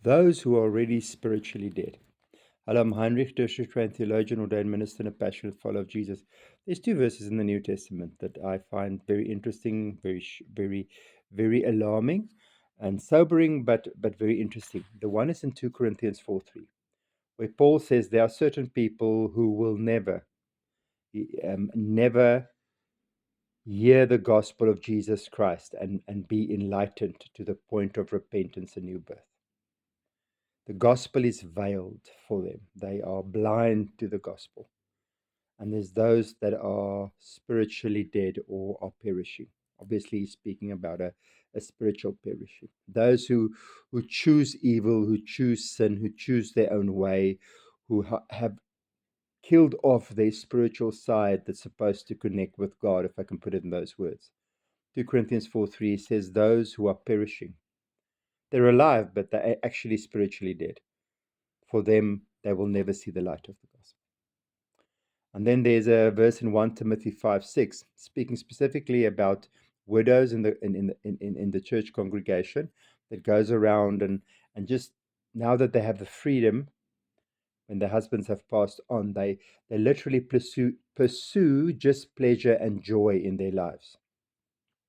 those who are already spiritually dead. Hello, I'm Heinrich Döscher, trained theologian, ordained minister, and a passionate follower of Jesus. There's two verses in the New Testament that I find very interesting, very alarming and sobering, but very interesting. The one is in 2 Corinthians 4:3, where Paul says there are certain people who will never hear the gospel of Jesus Christ and be enlightened to the point of repentance and new birth. The gospel is veiled for them. They are blind to the gospel. And there's those that are spiritually dead or are perishing. Obviously, he's speaking about a spiritual perishing. Those who choose evil, who choose sin, who choose their own way, who have killed off their spiritual side that's supposed to connect with God, if I can put it in those words. 2 Corinthians 4:3 says, those who are perishing. They're alive, but they're actually spiritually dead. For them, they will never see the light of the gospel. And then there's a verse in 1 Timothy 5:6, speaking specifically about widows in the church congregation, that goes around and just now that they have the freedom, when their husbands have passed on, they literally pursue just pleasure and joy in their lives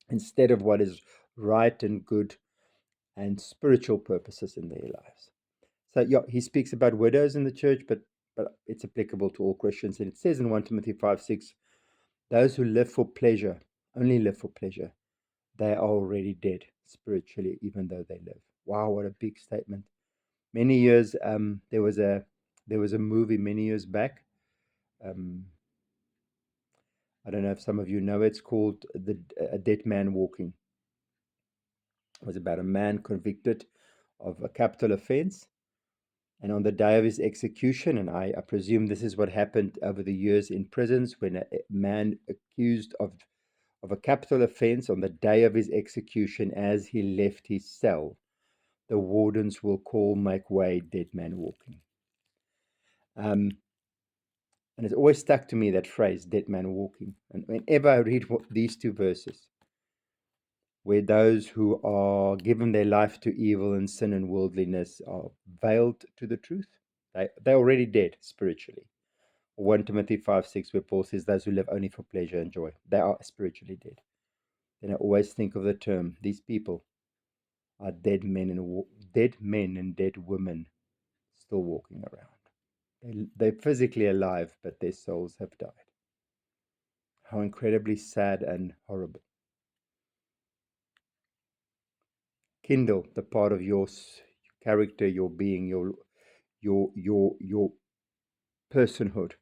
instead of what is right and good and spiritual purposes in their lives. So yeah, he speaks about widows in the church, but it's applicable to all Christians. And it says in 1 Timothy 5:6, those who live for pleasure, only live for pleasure, they are already dead spiritually, even though they live. Wow, what a big statement. Many years, there was a movie many years back. I don't know if some of you know it. It's called A Dead Man Walking. It was about a man convicted of a capital offense. And on the day of his execution, and I presume this is what happened over the years in prisons, when a man accused of a capital offense, on the day of his execution, as he left his cell, the wardens will call, make way, dead man walking. And it's always stuck to me, that phrase, dead man walking. And whenever I read these two verses, where those who are given their life to evil and sin and worldliness are veiled to the truth, they're already dead spiritually. 1 Timothy 5:6, where Paul says, those who live only for pleasure and joy, they are spiritually dead. Then I always think of the term, these people are dead men and dead women still walking around. They're physically alive, but their souls have died. How incredibly sad and horrible. Kindle the part of your character, your being, your personhood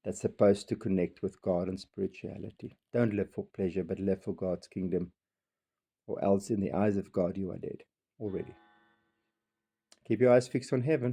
that's supposed to connect with God and spirituality. Don't live for pleasure, but live for God's kingdom, or else in the eyes of God you are dead already. Keep your eyes fixed on heaven.